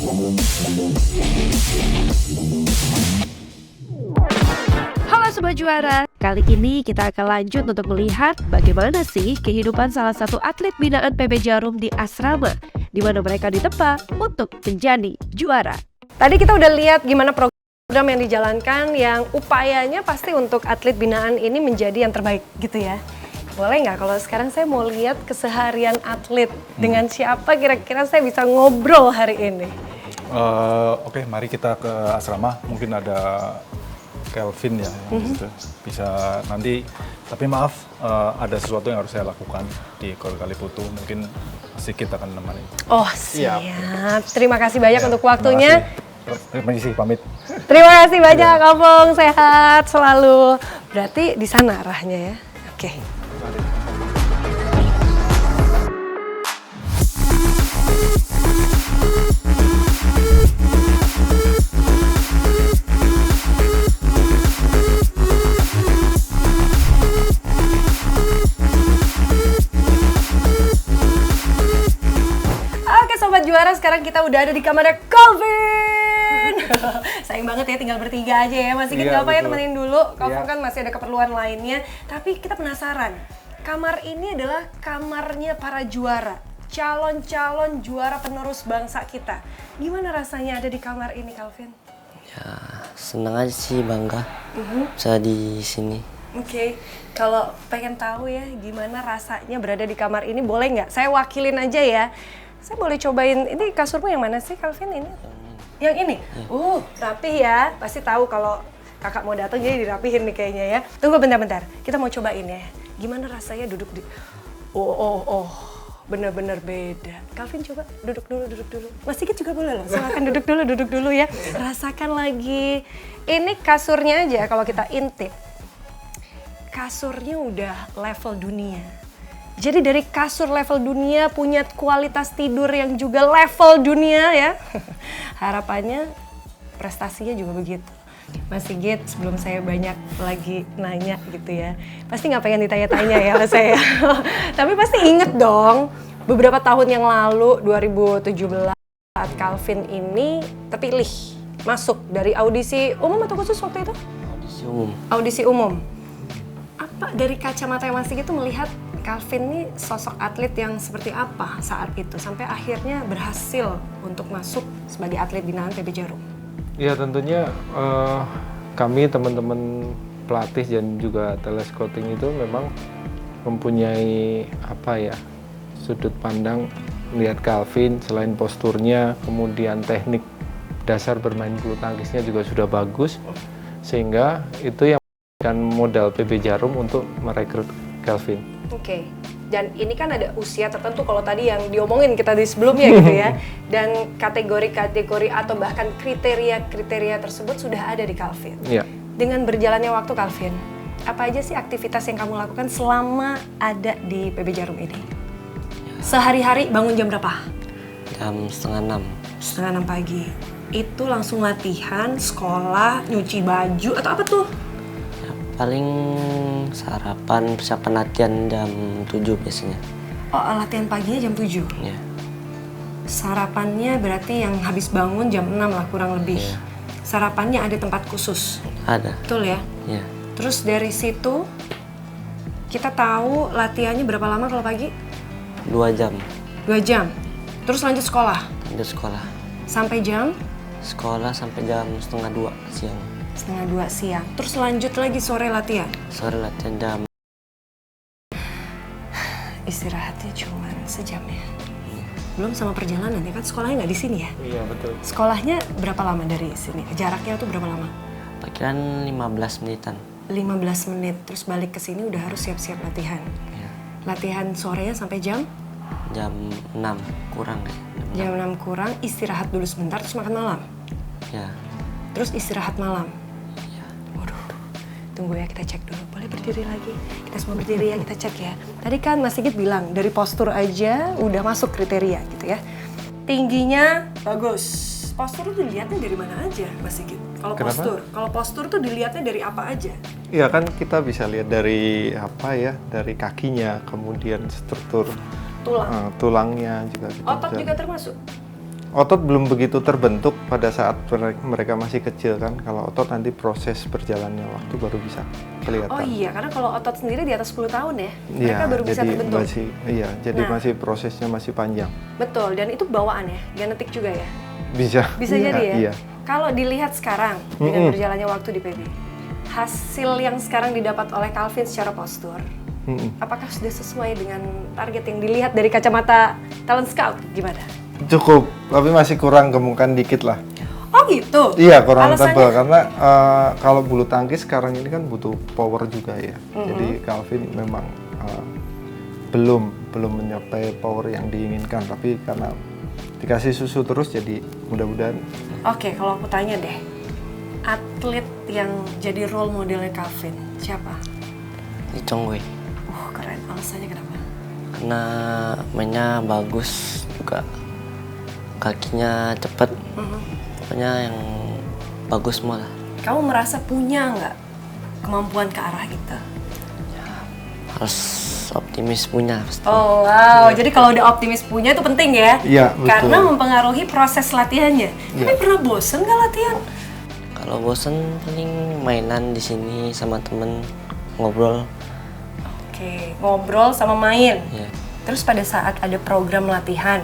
Halo Sobat Juara, kali ini kita akan lanjut untuk melihat bagaimana sih kehidupan salah satu atlet binaan PB Jarum di asrama, di mana mereka ditempa untuk menjadi juara. Tadi kita udah lihat gimana program yang dijalankan yang upayanya pasti untuk atlet binaan ini menjadi yang terbaik gitu ya. Boleh nggak kalau sekarang saya mau lihat keseharian atlet dengan siapa kira-kira saya bisa ngobrol hari ini? Oke, mari kita ke asrama. Mungkin ada Kelvin ya, gitu. Bisa nanti. Tapi maaf, ada sesuatu yang harus saya lakukan di Gor Kaliputu. Mungkin sedikit akan menemani. Oh siap. Terima kasih banyak untuk waktunya. Terima kasih, pamit. Terima kasih banyak, Kapong. Sehat selalu. Berarti di sana arahnya ya. Oke. Sobat Juara, sekarang kita udah ada di kamarnya Calvin. Sayang banget ya tinggal bertiga aja ya. Masih kita apa ya temenin dulu. Calvin kan masih ada keperluan lainnya. Tapi kita penasaran. Kamar ini adalah kamarnya para juara. Calon-calon juara penerus bangsa kita. Gimana rasanya ada di kamar ini, Calvin? Ya, senang aja sih, bangga bisa di sini. Oke, kalau pengen tahu ya gimana rasanya berada di kamar ini, boleh nggak? Saya wakilin aja ya. Saya boleh cobain, ini kasurmu yang mana sih, Calvin? Ini? Yang ini? Rapih ya. Pasti tahu kalau kakak mau datang jadi dirapihin nih kayaknya ya. Tunggu bentar-bentar, kita mau cobain ya. Gimana rasanya duduk di... Bener-bener beda. Calvin coba duduk dulu. Mas Sigit juga boleh loh, silakan duduk dulu ya. Rasakan lagi. Ini kasurnya aja kalau kita intip. Kasurnya udah level dunia. Jadi dari kasur level dunia punya kualitas tidur yang juga level dunia ya. Harapannya prestasinya juga begitu. Mas Sigit, sebelum saya banyak lagi nanya gitu ya. Pasti nggak pengen ditanya-tanya ya mas saya. Tapi pasti inget dong, beberapa tahun yang lalu 2017 saat Calvin ini terpilih masuk dari audisi umum atau khusus waktu itu? Audisi umum. Audisi umum. Apa dari kacamata Mas Sigit tuh melihat Calvin ini sosok atlet yang seperti apa saat itu sampai akhirnya berhasil untuk masuk sebagai atlet binaan PB Jarum? Ya tentunya kami teman-teman pelatih dan juga telescouting itu memang mempunyai sudut pandang melihat Calvin selain posturnya, kemudian teknik dasar bermain bulu tangkisnya juga sudah bagus, sehingga itu yang memberikan modal PB Jarum untuk merekrut Calvin. Oke. Dan ini kan ada usia tertentu kalau tadi yang diomongin kita di sebelumnya gitu ya. Dan kategori-kategori atau bahkan kriteria-kriteria tersebut sudah ada di Calvin. Iya. Dengan berjalannya waktu Calvin, apa aja sih aktivitas yang kamu lakukan selama ada di PB Jarum ini? Sehari-hari bangun jam berapa? Jam setengah 6. Setengah 6 pagi. Itu langsung latihan, sekolah, nyuci baju atau apa tuh? Paling sarapan, persiapan latihan jam 7 biasanya. Oh, latihan paginya jam 7? Ya. Sarapannya berarti yang habis bangun jam 6 lah kurang lebih. Ya. Sarapannya ada tempat khusus? Ada. Betul ya? Ya. Terus dari situ, kita tahu latihannya berapa lama kalau pagi? 2 jam. 2 jam? Terus lanjut sekolah? Lanjut sekolah. Sampai jam? Sekolah sampai jam setengah 2 siang. Setengah 2 siang. Terus lanjut lagi sore latihan? Sore latihan jam. Istirahatnya cuma sejam ya? Belum sama perjalanan ya kan sekolahnya nggak di sini ya? Iya betul. Sekolahnya berapa lama dari sini? Jaraknya tuh berapa lama? Pakiran 15 menitan. 15 menit. Terus balik ke sini udah harus siap-siap latihan. Ya. Latihan sorenya sampai jam? Jam 6 kurang ya. Jam 6 kurang, istirahat dulu sebentar terus makan malam? Ya. Terus istirahat malam? Waduh, tunggu ya kita cek dulu. Boleh berdiri lagi? Kita semua berdiri ya, kita cek ya. Tadi kan Mas Sigit bilang dari postur aja udah masuk kriteria gitu ya. Tingginya bagus. Postur tuh dilihatnya dari mana aja Mas Sigit? Kalau postur tuh dilihatnya dari apa aja? Ya kan kita bisa lihat dari dari kakinya, kemudian struktur Tulang. tulangnya juga. Otot juga termasuk? Otot belum begitu terbentuk pada saat mereka masih kecil kan. Kalau otot nanti proses berjalannya waktu baru bisa kelihatan. Oh iya, karena kalau otot sendiri di atas 10 tahun ya, Iya, mereka baru bisa jadi terbentuk. jadi Nah. masih prosesnya masih panjang. Betul, dan itu bawaan ya, genetik juga ya. Bisa. Bisa jadi ya. Iya. Kalau dilihat sekarang dengan berjalannya waktu di PB, hasil yang sekarang didapat oleh Calvin secara postur, apakah sudah sesuai dengan target yang dilihat dari kacamata talent scout? Gimana? Cukup, tapi masih kurang gemukkan dikit lah. Oh gitu? Iya, kurang Alasannya? tebal karena kalau bulu tangkis sekarang ini kan butuh power juga ya. Jadi Calvin memang belum mencapai power yang diinginkan, tapi karena dikasih susu terus jadi mudah-mudahan. Oke, kalau aku tanya deh, atlet yang jadi role modelnya Calvin siapa? Lee Chong Wei. Keren. Alasannya kenapa? Karena mainnya bagus juga, kakinya cepat, pokoknya yang bagus semua lah. Kamu merasa punya nggak kemampuan ke arah itu? Harus optimis punya pasti. Oh wow, jadi kalau udah optimis punya itu penting ya? Iya, betul. Karena mempengaruhi proses latihannya. Tapi Iya. pernah bosen nggak latihan? Kalau bosen paling mainan di sini sama temen, ngobrol. Oke, ngobrol sama main. Ya. Terus pada saat ada program latihan,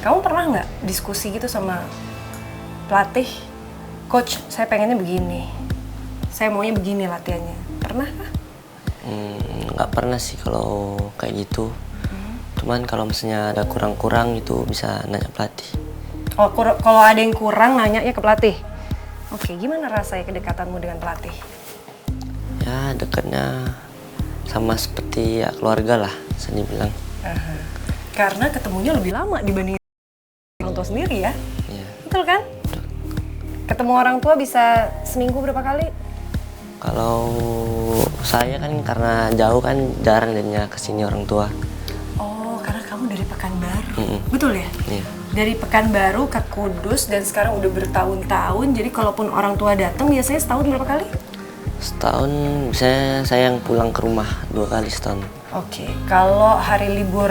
kamu pernah nggak diskusi gitu sama pelatih? Coach, saya pengennya begini. Saya maunya begini latihannya. Pernah kah? Nggak pernah sih kalau kayak gitu. Cuman kalau misalnya ada kurang-kurang itu bisa nanya pelatih. Oh, kalau ada yang kurang nanya ya ke pelatih. Oke, gimana rasanya kedekatanmu dengan pelatih? Ya dekatnya sama seperti ya keluarga lah, bisa dibilang. Karena ketemunya lebih lama dibanding orang tua sendiri ya. Ya. Betul kan? Ketemu orang tua bisa seminggu berapa kali? Kalau saya kan karena jauh kan jarang jadinya kesini orang tua. Oh, karena kamu dari Pekanbaru. Betul ya? Iya. Dari Pekanbaru ke Kudus dan sekarang udah bertahun-tahun. Jadi kalaupun orang tua datang biasanya setahun berapa kali? Setahun misalnya saya yang pulang ke rumah 2 kali setahun. Oke, kalau hari libur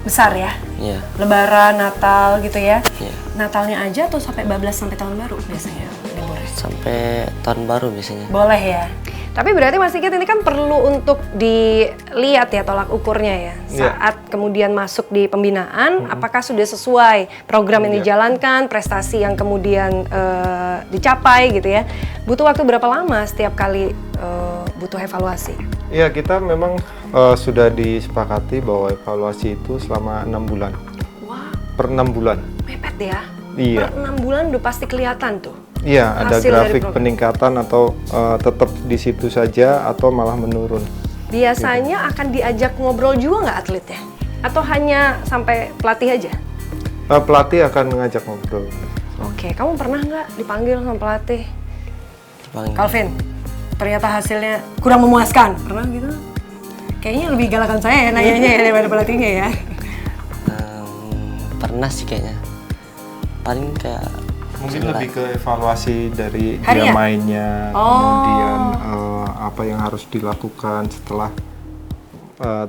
besar ya? Iya. Lebaran, Natal gitu ya? Iya. Natalnya aja atau sampai bablas sampai tahun baru biasanya liburnya? Sampai tahun baru biasanya. Boleh ya. Tapi berarti Mas Sigit ini kan perlu untuk dilihat ya tolak ukurnya ya. Saat kemudian masuk di pembinaan, apakah sudah sesuai program yang dijalankan, prestasi yang kemudian dicapai gitu ya. Butuh waktu berapa lama setiap kali butuh evaluasi? Iya, kita memang sudah disepakati bahwa evaluasi itu selama 6 bulan. Wah, Per 6 bulan. mepet ya. Iya. Per 6 bulan udah pasti kelihatan tuh. Iya, ada Hasil dari grafik program. peningkatan atau tetap di situ saja atau malah menurun. Biasanya akan diajak ngobrol juga nggak atletnya? Atau hanya sampai pelatih aja? Pelatih akan mengajak ngobrol. Oke, kamu pernah nggak dipanggil sama pelatih? Dipanggil. Calvin, ternyata hasilnya kurang memuaskan. Pernah gitu? Kayaknya lebih galakan saya ya nanyanya ya daripada pelatihnya ya. Pernah sih kayaknya. Paling kayak Mungkin lebih ke evaluasi dari Harian? dia mainnya, Oh. kemudian apa yang harus dilakukan setelah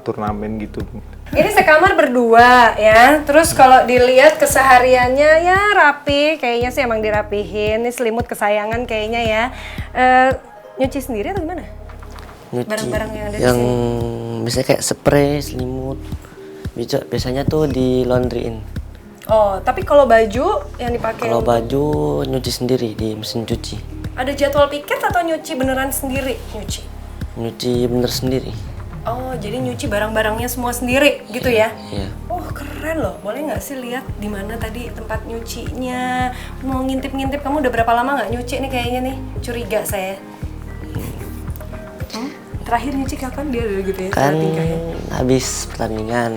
turnamen gitu. Ini sekamar berdua ya. Terus kalau dilihat kesehariannya ya rapi. Kayaknya sih emang dirapihin. Ini selimut kesayangan kayaknya ya. Nyuci sendiri atau gimana? nyuci Barang-barang yang ada di yang sini. biasanya kayak spray, selimut. Biasanya tuh di laundryin. Oh, tapi kalau baju yang dipakai Kalau untuk- baju nyuci sendiri di mesin cuci. ada jadwal piket atau nyuci beneran sendiri nyuci? Nyuci bener sendiri. Oh, jadi nyuci barang-barangnya semua sendiri gitu ya? Iya. Oh, keren loh. Boleh nggak sih lihat di mana tadi tempat nyucinya? Mau ngintip-ngintip, kamu udah berapa lama nggak nyuci nih kayaknya nih? Curiga saya. Terakhir nyuci kapan dia udah gitu ya? Kan cara tingkahnya? habis pertandingan.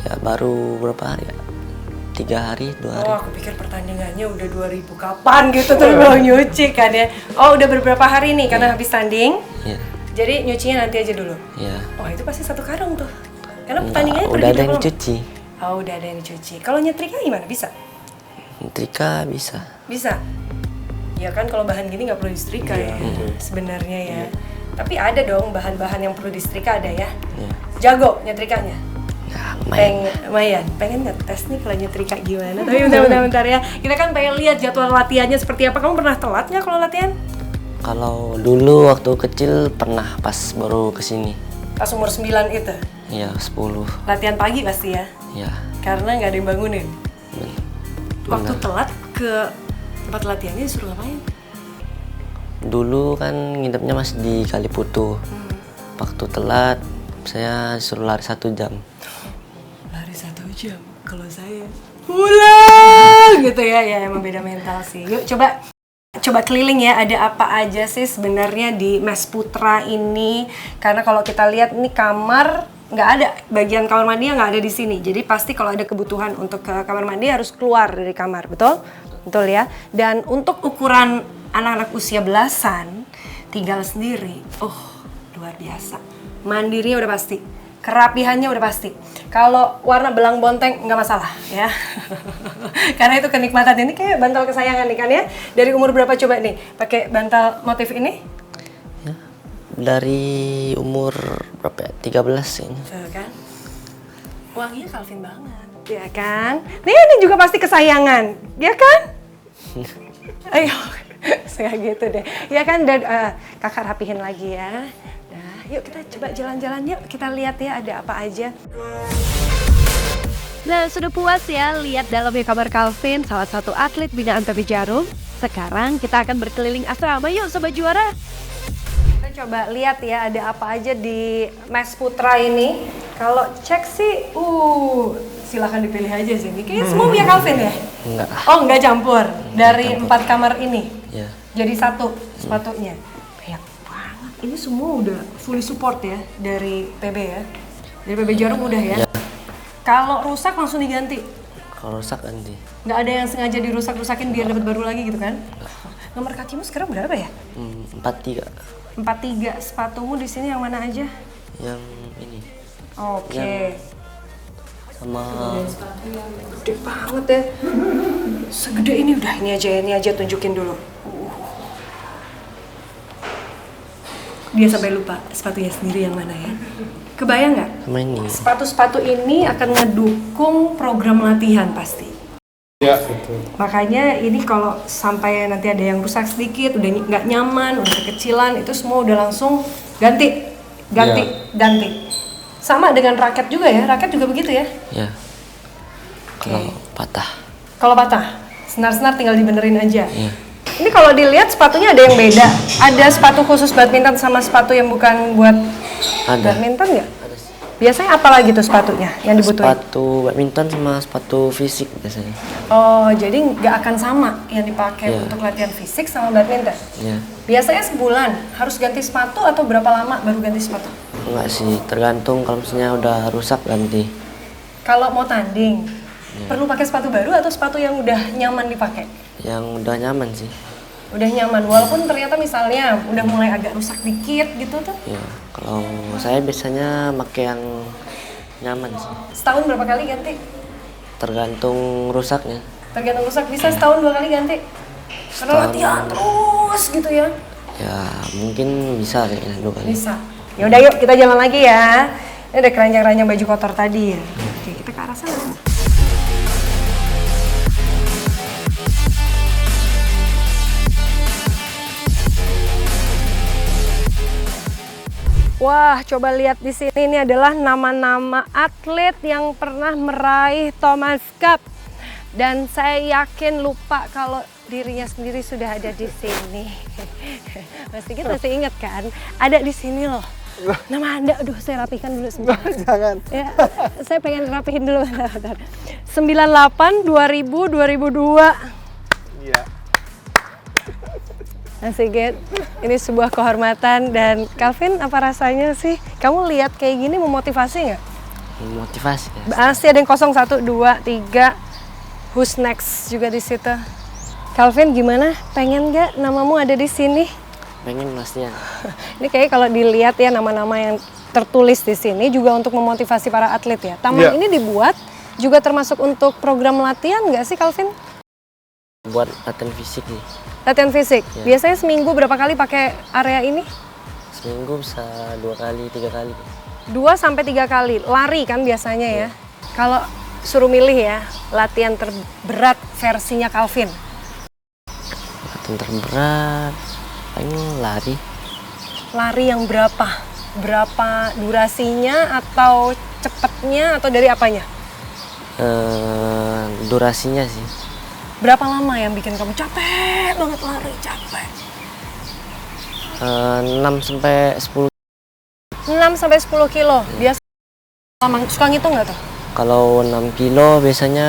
Ya baru berapa hari ya? 3 hari, 2 hari. Oh, aku pikir pertandingannya udah 2000 kapan gitu terus belum nyuci kan ya. Oh, udah beberapa hari nih karena habis tanding. Iya. Jadi nyucinya nanti aja dulu. Iya. Oh, itu pasti 1 karung tuh. Karena Enggak, pertandingannya udah pergi ada yang berapa lama? dicuci. Oh, udah ada yang dicuci. Kalau nyetrika gimana? Bisa? Nyetrika bisa. Bisa? Ya kan kalau bahan gini nggak perlu disetrika ya sebenarnya ya. Tapi ada dong bahan-bahan yang perlu disetrika ada ya. Iya. Jago nyetrikanya? Nah, lumayan. Pengen ngetes nih kalau nyetrika gimana. Tapi bentar ya. Kita kan pengen lihat jadwal latihannya seperti apa. Kamu pernah telat nggak kalau latihan? Kalau dulu waktu kecil pernah pas baru kesini. Pas umur 9 itu. Iya, 10. Latihan pagi pasti ya. Ya, Karena nggak ada yang bangunin. ben- Waktu benar. telat ke tempat latihannya disuruh ngapain? Dulu kan nginepnya masih di Kaliputu. Waktu telat, saya disuruh lari 1 jam. Lari 1 jam. Kalau saya pulang gitu ya. Ya emang beda mental sih. Yuk coba keliling ya, ada apa aja sih sebenarnya di Mes Putra ini? Karena kalau kita lihat ini kamar nggak ada, bagian kamar mandi nggak ada di sini. Jadi pasti kalau ada kebutuhan untuk ke kamar mandi harus keluar dari kamar, betul? Betul ya. Dan untuk ukuran anak-anak usia belasan tinggal sendiri, luar biasa. Mandirinya udah pasti, kerapihannya udah pasti. Kalau warna belang bonteng nggak masalah ya. Karena itu kenikmatan. Ini kayak bantal kesayangan nih kan ya. Dari umur berapa coba nih pakai bantal motif ini? Ya, dari umur berapa ya? 13 ini. Tuh kan. Wanginya Calvin banget. Ya kan? Nih ini juga pasti kesayangan. Ya kan? Ayo. Saya gitu deh. Ya kan, dan kakak rapihin lagi ya. Nah, yuk kita coba jalan-jalan yuk. Kita lihat ya ada apa aja. Nah, sudah puas ya lihat dalamnya kamar Calvin, salah satu atlet binaan PB Jarum. Sekarang kita akan berkeliling asrama, yuk Sobat Juara. Kita coba lihat ya ada apa aja di Mes Putra ini. Kalau cek sih, silahkan dipilih aja sih. Ini kayaknya semua punya Calvin ya? Enggak. Oh, nggak campur. Dari 4 kamar ini. Ya. Jadi 1 sepatunya. Banyak banget. Ini semua udah fully support ya dari PB ya. Dari PB Jarum udah ya. Ya. Kalau rusak langsung diganti. Kalau rusak nanti. Nggak ada yang sengaja dirusak-rusakin biar dapat baru lagi gitu kan? Nomor kakimu sekarang berapa ya? 43. 43. Sepatumu di sini yang mana aja? Yang ini. Oke. Sama Gede banget ya. Segede ini udah, ini aja tunjukin dulu. Dia sampai lupa sepatunya sendiri yang mana ya. Kebayang nggak? sama ini. Sepatu-sepatu ini akan ngedukung program latihan pasti. Ya, betul. Makanya ini kalau sampai nanti ada yang rusak sedikit, udah nggak nyaman, udah kekecilan, itu semua udah langsung ganti. Sama dengan raket juga ya, raket juga begitu ya? Ya. Kalau patah. Kalau patah, senar-senar tinggal dibenerin aja. Ya. Ini kalau dilihat sepatunya ada yang beda. Ada sepatu khusus badminton sama sepatu yang bukan buat Ada. badminton nggak? Biasanya apa lagi tuh sepatunya yang dibutuhin? Sepatu badminton sama sepatu fisik biasanya. Oh, jadi nggak akan sama yang dipakai Iya. untuk latihan fisik sama badminton? Ya. Biasanya sebulan harus ganti sepatu atau berapa lama baru ganti sepatu? Enggak sih, tergantung kalau misalnya udah rusak ganti. Kalau mau tanding, perlu pakai sepatu baru atau sepatu yang udah nyaman dipakai? Yang udah nyaman sih. Udah nyaman, walaupun ternyata misalnya udah mulai agak rusak dikit gitu tuh. Ya, kalau saya biasanya pakai yang nyaman sih. Setahun berapa kali ganti? Tergantung rusaknya. Tergantung rusak, bisa setahun 2 kali ganti? Karena Setahun. latihan terus gitu ya? Ya, mungkin bisa kayaknya 2 kali. Bisa. Ya udah yuk kita jalan lagi ya. Ini ada keranjang-keranjang baju kotor tadi ya. Oke, kita ke arah sana. Wah, coba lihat di sini, ini adalah nama-nama atlet yang pernah meraih Thomas Cup. Dan saya yakin lupa kalau dirinya sendiri sudah ada di sini. Mas Sigit masih ingat kan? Ada di sini loh. Nama Anda, aduh saya rapihkan dulu sebentar. Jangan. Ya, saya pengen rapihin dulu. Bentar. 98, 2000, 2002. Iya. Mas Sigit, ini sebuah kehormatan. Dan Calvin, apa rasanya sih? Kamu lihat kayak gini memotivasi nggak? Motivasi ya. Pasti ada yang 0, 1, 2, 3. Who's next juga di situ. Calvin gimana? Pengen nggak namamu ada di sini? Pengen pastinya. Ini kayak kalau dilihat ya nama-nama yang tertulis di sini juga untuk memotivasi para atlet ya. Taman Iya. ini dibuat juga termasuk untuk program latihan nggak sih Calvin? Buat latihan fisik nih. Latihan fisik. Iya. Biasanya seminggu berapa kali pakai area ini? Seminggu bisa 2 kali, 3 kali. 2-3 kali. Lari kan biasanya ya. Kalau suruh milih ya, latihan terberat versinya Calvin. Latihan terberat paling lari. Lari yang berapa? Berapa durasinya atau cepetnya atau dari apanya? Durasinya sih. Berapa lama yang bikin kamu capek banget lari, capek? 6-10. 6-10 kilo. Biasa lama suka ngitung nggak tuh? Kalau 6 kilo biasanya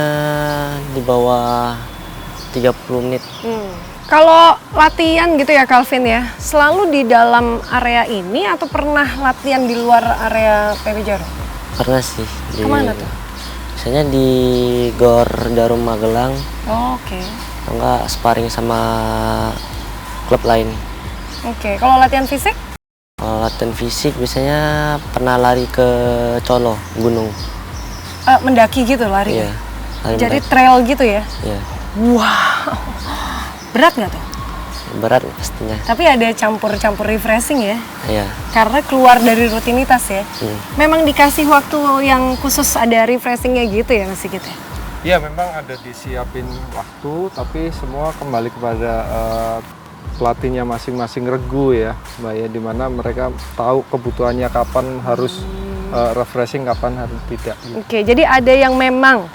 di bawah 30 menit. Kalau latihan gitu ya Calvin ya, selalu di dalam area ini atau pernah latihan di luar area PB Jarum? Pernah sih. Kemana tuh? Biasanya di Gor Jarum Magelang. Oh, oke. Atau enggak sparring sama klub lain. Oke, kalau latihan fisik? Kalau latihan fisik biasanya pernah lari ke Colo, gunung. Mendaki gitu lari? Iya. Lari Jadi mendaki. trail gitu ya? Iya. Wow, berat nggak tuh? Berat pastinya. Tapi ada campur-campur refreshing ya? Iya. Karena keluar dari rutinitas ya? Memang dikasih waktu yang khusus ada refreshingnya gitu ya Mas Sigit ya? Iya, memang ada disiapin waktu, tapi semua kembali kepada pelatihnya masing-masing regu ya, Mbak ya, dimana mereka tahu kebutuhannya kapan harus refreshing, kapan harus tidak. Gitu. Oke, jadi ada yang memang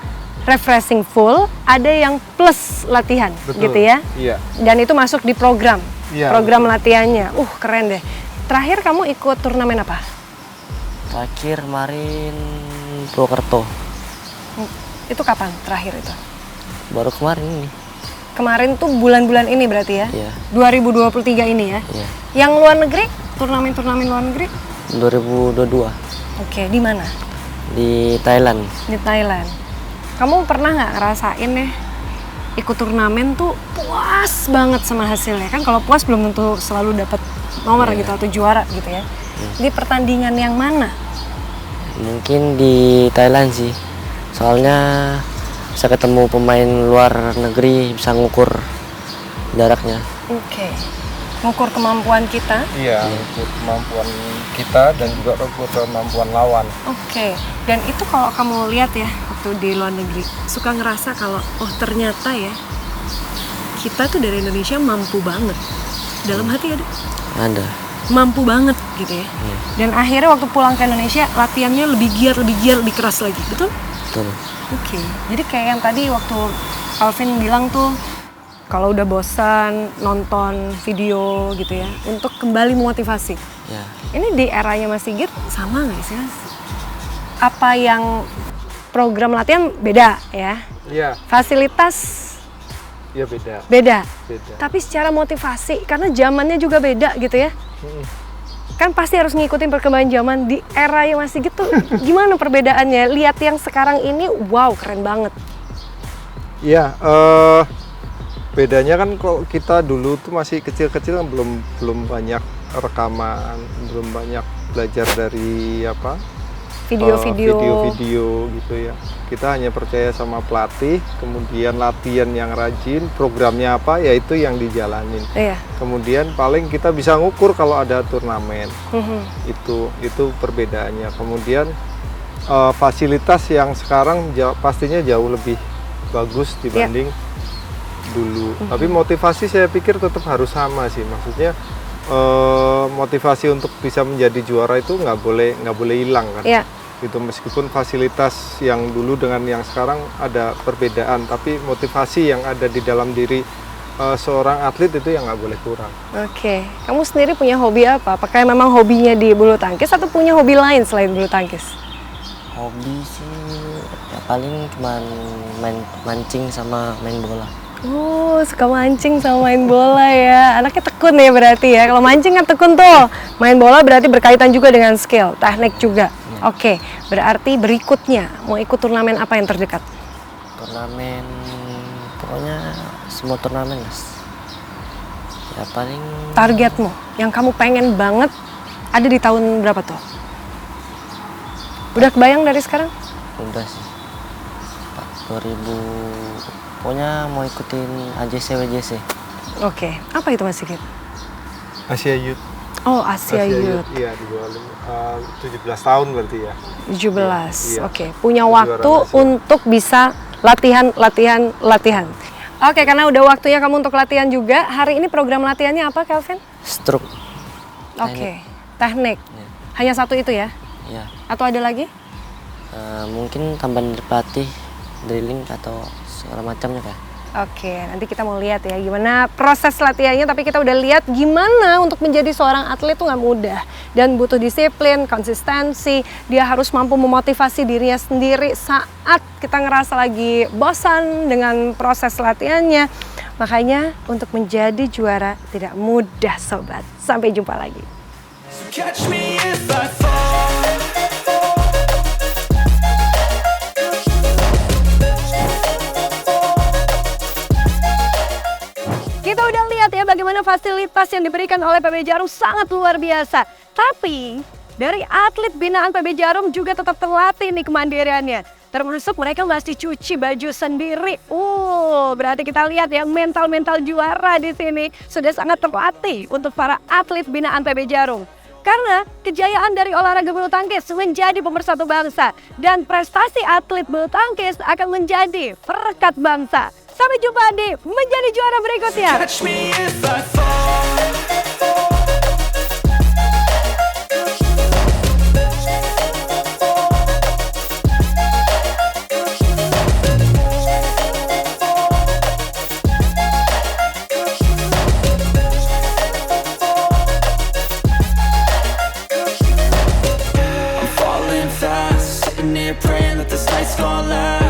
refreshing full, ada yang plus latihan, Betul. gitu ya? Iya. Dan itu masuk di program, Iya, program betul. latihannya. Keren deh. Terakhir kamu ikut turnamen apa? Terakhir kemarin Purwokerto. Itu kapan terakhir itu? Baru kemarin ini. Kemarin tuh bulan-bulan ini berarti ya? Iya. 2023 ini ya? Iya. Yang luar negeri? Turnamen-turnamen luar negeri? 2022 Oke, di mana? di Thailand. Di Thailand. Kamu pernah nggak ngerasain ya ikut turnamen tuh puas banget sama hasilnya? Kan kalau puas belum tentu selalu dapat nomor gitu atau juara gitu ya. Di pertandingan yang mana? Mungkin di Thailand sih. Soalnya bisa ketemu pemain luar negeri, bisa ngukur jaraknya. Oke. Ngukur kemampuan kita. Iya, untuk kemampuan kita dan juga untuk kemampuan lawan. Oke. Dan itu kalau kamu lihat ya waktu di luar negeri, suka ngerasa kalau ternyata ya kita tuh dari Indonesia mampu banget. Dalam hati ada Ada. mampu banget gitu ya. Dan akhirnya waktu pulang ke Indonesia latihannya lebih giat, lebih keras lagi. Betul? Betul. Oke. Jadi kayak yang tadi waktu Calvin bilang tuh kalau udah bosan nonton video gitu ya, untuk kembali motivasi. Ya. Ini di eranya Mas Sigit sama nggak sih Mas? Apa yang program latihan beda ya? Iya, Fasilitas iya beda. beda. Beda. Tapi secara motivasi, karena zamannya juga beda gitu ya. Kan pasti harus ngikutin perkembangan zaman di era yang masih gitu. Gimana perbedaannya? Lihat yang sekarang ini, wow keren banget. Iya, bedanya kan kalau kita dulu tuh masih kecil-kecil kan belum banyak rekaman, belum banyak belajar dari video-video gitu ya. Kita hanya percaya sama pelatih, kemudian latihan yang rajin, programnya apa ya itu yang dijalanin. Iya. Kemudian paling kita bisa ngukur kalau ada turnamen. Itu perbedaannya. Kemudian fasilitas yang sekarang pastinya jauh lebih bagus dibanding dulu. Tapi motivasi saya pikir tetap harus sama sih. Maksudnya motivasi untuk bisa menjadi juara itu nggak boleh hilang kan. Iya. Gitu, meskipun fasilitas yang dulu dengan yang sekarang ada perbedaan, tapi motivasi yang ada di dalam diri seorang atlet itu yang nggak boleh kurang. Oke. Kamu sendiri punya hobi apa? Apakah memang hobinya di bulu tangkis atau punya hobi lain selain bulu tangkis? Hobi sih ya paling cuman mancing sama main bola. Oh, suka mancing sama main bola ya. Anaknya tekun ya berarti ya. Kalau mancing kan tekun tuh. Main bola berarti berkaitan juga dengan skill, teknik juga. Oke, berarti berikutnya mau ikut turnamen apa yang terdekat? Turnamen, pokoknya semua turnamen mas. Ya paling Targetmu, yang kamu pengen banget ada di tahun berapa tuh? Udah kebayang dari sekarang? udah sih. 2000, pokoknya mau ikutin AJC WJC. Oke, apa itu Mas Sigit? Asia Youth. Oh, Asia Youth. Iya, di bawah 17 tahun berarti ya. 17. Iya. Oke, punya Kejuaraan waktu Asia. untuk bisa latihan. Oke, karena udah waktunya kamu untuk latihan juga. Hari ini program latihannya apa, Kelvin? Stroke. Oke, teknik. Iya. Hanya satu itu ya? Ya. Atau ada lagi? Mungkin tambahan dari pelatih, drilling atau segala macamnya Kak. Oke, nanti kita mau lihat ya gimana proses latihannya, tapi kita udah lihat gimana untuk menjadi seorang atlet tuh nggak mudah dan butuh disiplin, konsistensi. Dia harus mampu memotivasi dirinya sendiri saat kita ngerasa lagi bosan dengan proses latihannya. Makanya untuk menjadi juara tidak mudah, sobat. Sampai jumpa lagi. Catch me if I fall. Kita udah lihat ya bagaimana fasilitas yang diberikan oleh PB Jarum sangat luar biasa. Tapi dari atlet binaan PB Jarum juga tetap terlatih nih kemandiriannya. Termasuk mereka masih cuci baju sendiri. Berarti kita lihat ya mental-mental juara di sini sudah sangat terlatih untuk para atlet binaan PB Jarum. Karena kejayaan dari olahraga bulu tangkis menjadi pemersatu bangsa dan prestasi atlet bulu tangkis akan menjadi perekat bangsa. Sampai jumpa di menjadi juara berikutnya. Catch me if I fall. I'm falling fast, sitting here praying that this night's gonna last.